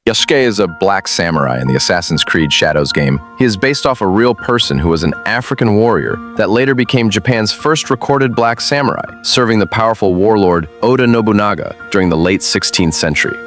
Yasuke is a black samurai in the Assassin's Creed Shadows game. He is based off a real person who was an African warrior that later became Japan's first recorded black samurai, serving the powerful warlord Oda Nobunaga during the late 16th century.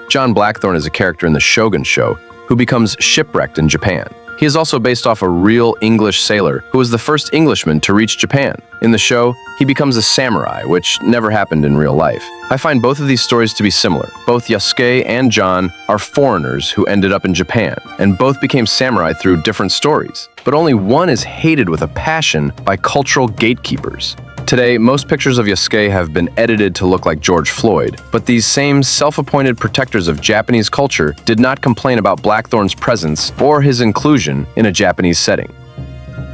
John Blackthorne is a character in the Shogun show who becomes shipwrecked in Japan. He is also based off a real English sailor who was the first Englishman to reach Japan. In the show, he becomes a samurai, which never happened in real life. I find both of these stories to be similar. Both Yasuke and John are foreigners who ended up in Japan, and both became samurai through different stories. But only one is hated with a passion by cultural gatekeepers. Today, most pictures of Yasuke have been edited to look like George Floyd, but these same self-appointed protectors of Japanese culture did not complain about Blackthorne's presence or his inclusion in a Japanese setting.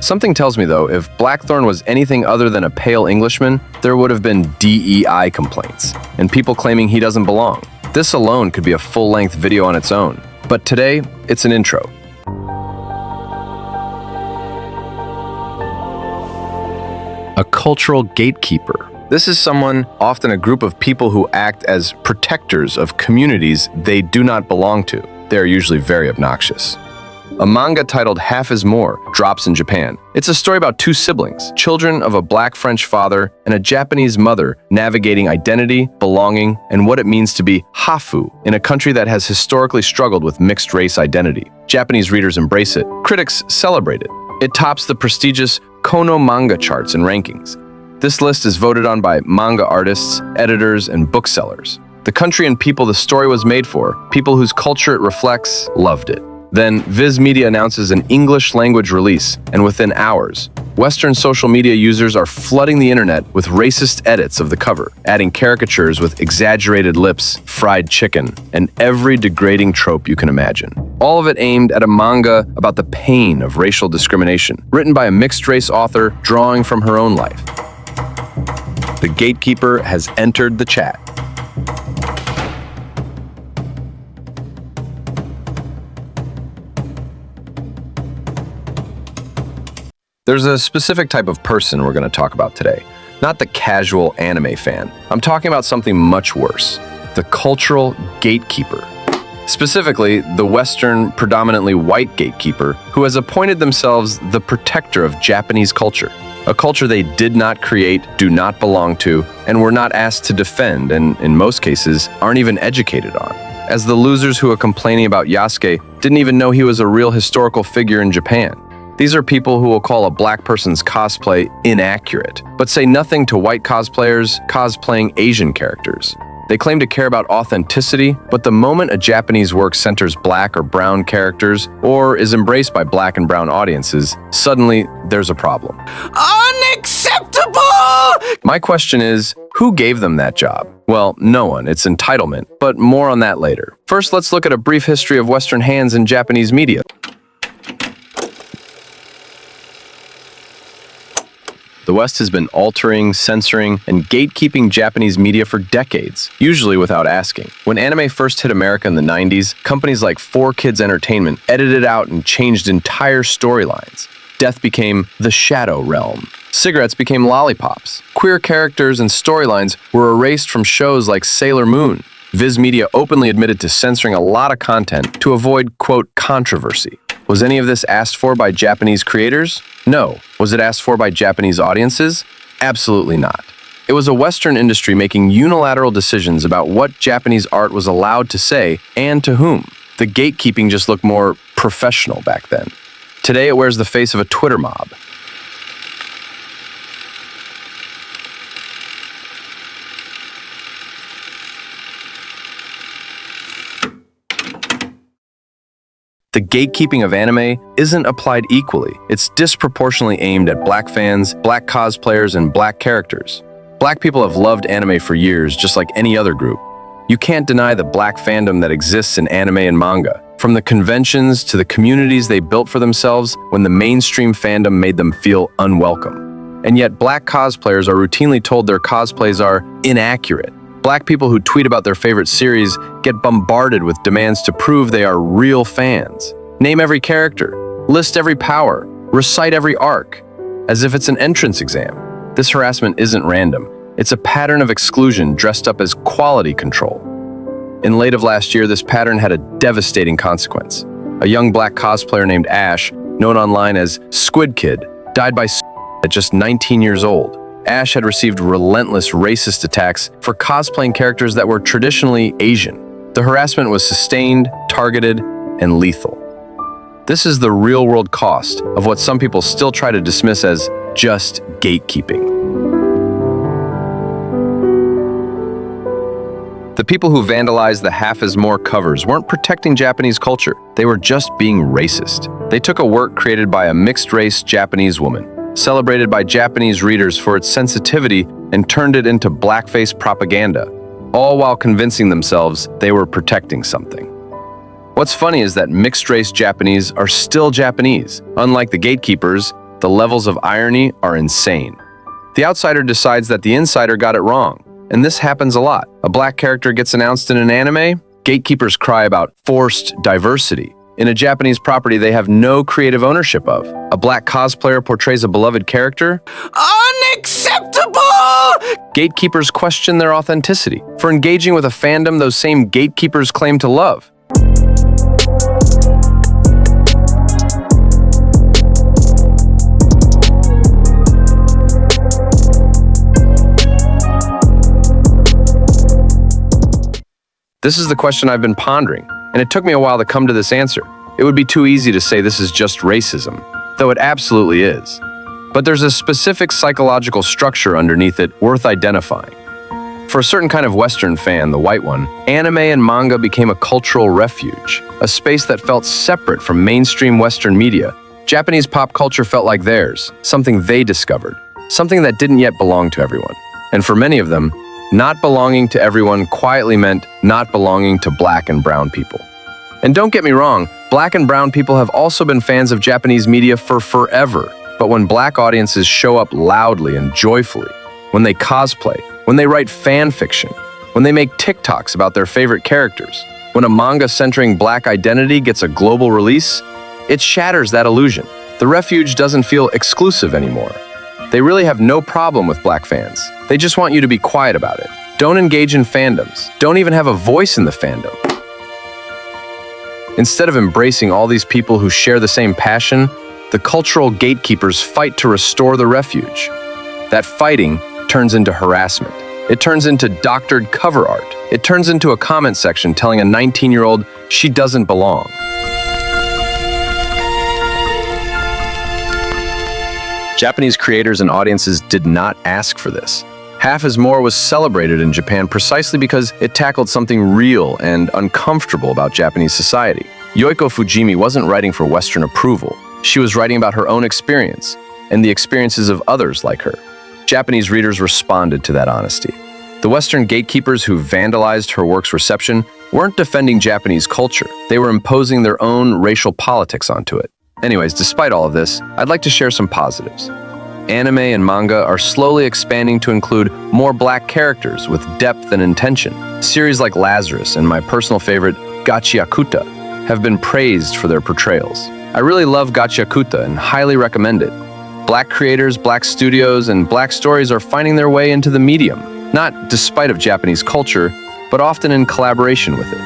Something tells me, though, if Blackthorne was anything other than a pale Englishman, there would have been DEI complaints, and people claiming he doesn't belong. This alone could be a full-length video on its own. But today, it's an intro. A cultural gatekeeper. This is someone, often a group of people who act as protectors of communities they do not belong to. They are usually very obnoxious. A manga titled Half is More drops in Japan. It's a story about two siblings, children of a black French father and a Japanese mother, navigating identity, belonging, and what it means to be hafu in a country that has historically struggled with mixed race identity. Japanese readers embrace it. Critics celebrate it. It tops the prestigious Kono manga charts and rankings. This list is voted on by manga artists, editors, and booksellers. The country and people the story was made for, people whose culture it reflects, loved it. Then, Viz Media announces an English-language release, and within hours, Western social media users are flooding the internet with racist edits of the cover, adding caricatures with exaggerated lips, fried chicken, and every degrading trope you can imagine. All of it aimed at a manga about the pain of racial discrimination, written by a mixed-race author drawing from her own life. The gatekeeper has entered the chat. There's a specific type of person we're going to talk about today, not the casual anime fan. I'm talking about something much worse, the cultural gatekeeper. Specifically, the Western, predominantly white gatekeeper who has appointed themselves the protector of Japanese culture, a culture they did not create, do not belong to, and were not asked to defend, and in most cases, aren't even educated on. As the losers who are complaining about Yasuke didn't even know he was a real historical figure in Japan. These are people who will call a black person's cosplay inaccurate, but say nothing to white cosplayers cosplaying Asian characters. They claim to care about authenticity, but the moment a Japanese work centers black or brown characters, or is embraced by black and brown audiences, suddenly there's a problem. Unacceptable! My question is, who gave them that job? Well, no one, it's entitlement, but more on that later. First, let's look at a brief history of Western hands in Japanese media. The West has been altering, censoring, and gatekeeping Japanese media for decades, usually without asking. When anime first hit America in the 90s, companies like 4Kids Entertainment edited out and changed entire storylines. Death became the shadow realm. Cigarettes became lollipops. Queer characters and storylines were erased from shows like Sailor Moon. Viz Media openly admitted to censoring a lot of content to avoid, quote, controversy. Was any of this asked for by Japanese creators? No. Was it asked for by Japanese audiences? Absolutely not. It was a Western industry making unilateral decisions about what Japanese art was allowed to say and to whom. The gatekeeping just looked more professional back then. Today it wears the face of a Twitter mob. The gatekeeping of anime isn't applied equally. It's disproportionately aimed at black fans, black cosplayers, and black characters. Black people have loved anime for years, just like any other group. You can't deny the black fandom that exists in anime and manga, from the conventions to the communities they built for themselves when the mainstream fandom made them feel unwelcome. And yet black cosplayers are routinely told their cosplays are inaccurate. Black people who tweet about their favorite series get bombarded with demands to prove they are real fans. Name every character, list every power, recite every arc, as if it's an entrance exam. This harassment isn't random. It's a pattern of exclusion dressed up as quality control. In late of last year, this pattern had a devastating consequence. A young black cosplayer named Ash, known online as Squid Kid, died by at just 19 years old. Ash had received relentless racist attacks for cosplaying characters that were traditionally Asian. The harassment was sustained, targeted, and lethal. This is the real-world cost of what some people still try to dismiss as just gatekeeping. The people who vandalized the Half Is More covers weren't protecting Japanese culture. They were just being racist. They took a work created by a mixed-race Japanese woman, celebrated by Japanese readers for its sensitivity, and turned it into blackface propaganda, all while convincing themselves they were protecting something. What's funny is that mixed-race Japanese are still Japanese. Unlike the gatekeepers, the levels of irony are insane. The outsider decides that the insider got it wrong. And this happens a lot. A black character gets announced in an anime, gatekeepers cry about forced diversity. In a Japanese property they have no creative ownership of. A black cosplayer portrays a beloved character. Unacceptable! Gatekeepers question their authenticity for engaging with a fandom those same gatekeepers claim to love. This is the question I've been pondering, and it took me a while to come to this answer. It would be too easy to say this is just racism, though it absolutely is. But there's a specific psychological structure underneath it worth identifying. For a certain kind of Western fan, the white one, anime and manga became a cultural refuge, a space that felt separate from mainstream Western media. Japanese pop culture felt like theirs, something they discovered, something that didn't yet belong to everyone. And for many of them, not belonging to everyone quietly meant not belonging to black and brown people. And don't get me wrong, black and brown people have also been fans of Japanese media for forever. But when black audiences show up loudly and joyfully, when they cosplay, when they write fan fiction, when they make TikToks about their favorite characters, when a manga centering black identity gets a global release, it shatters that illusion. The refuge doesn't feel exclusive anymore. They really have no problem with black fans. They just want you to be quiet about it. Don't engage in fandoms. Don't even have a voice in the fandom. Instead of embracing all these people who share the same passion, the cultural gatekeepers fight to restore the refuge. That fighting turns into harassment. It turns into doctored cover art. It turns into a comment section telling a 19-year-old she doesn't belong. Japanese creators and audiences did not ask for this. Half Is More was celebrated in Japan precisely because it tackled something real and uncomfortable about Japanese society. Yoiko Fujimi wasn't writing for Western approval. She was writing about her own experience and the experiences of others like her. Japanese readers responded to that honesty. The Western gatekeepers who vandalized her work's reception weren't defending Japanese culture. They were imposing their own racial politics onto it. Anyways, despite all of this, I'd like to share some positives. Anime and manga are slowly expanding to include more black characters with depth and intention. Series like Lazarus and my personal favorite, Gachiakuta, have been praised for their portrayals. I really love Gachiakuta and highly recommend it. Black creators, black studios, and black stories are finding their way into the medium, not despite of Japanese culture, but often in collaboration with it.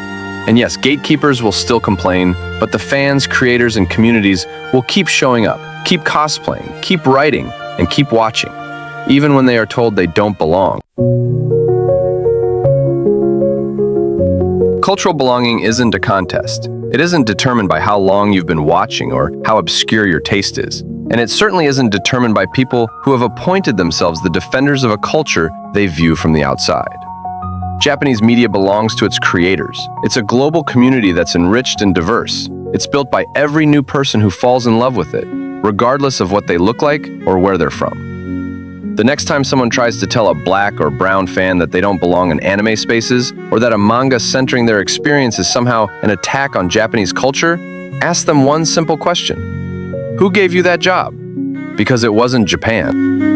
And yes, gatekeepers will still complain, but the fans, creators, and communities will keep showing up, keep cosplaying, keep writing, and keep watching, even when they are told they don't belong. Cultural belonging isn't a contest. It isn't determined by how long you've been watching or how obscure your taste is. And it certainly isn't determined by people who have appointed themselves the defenders of a culture they view from the outside. Japanese media belongs to its creators. It's a global community that's enriched and diverse. It's built by every new person who falls in love with it, regardless of what they look like or where they're from. The next time someone tries to tell a black or brown fan that they don't belong in anime spaces, or that a manga centering their experience is somehow an attack on Japanese culture, ask them one simple question. Who gave you that job? Because it wasn't Japan.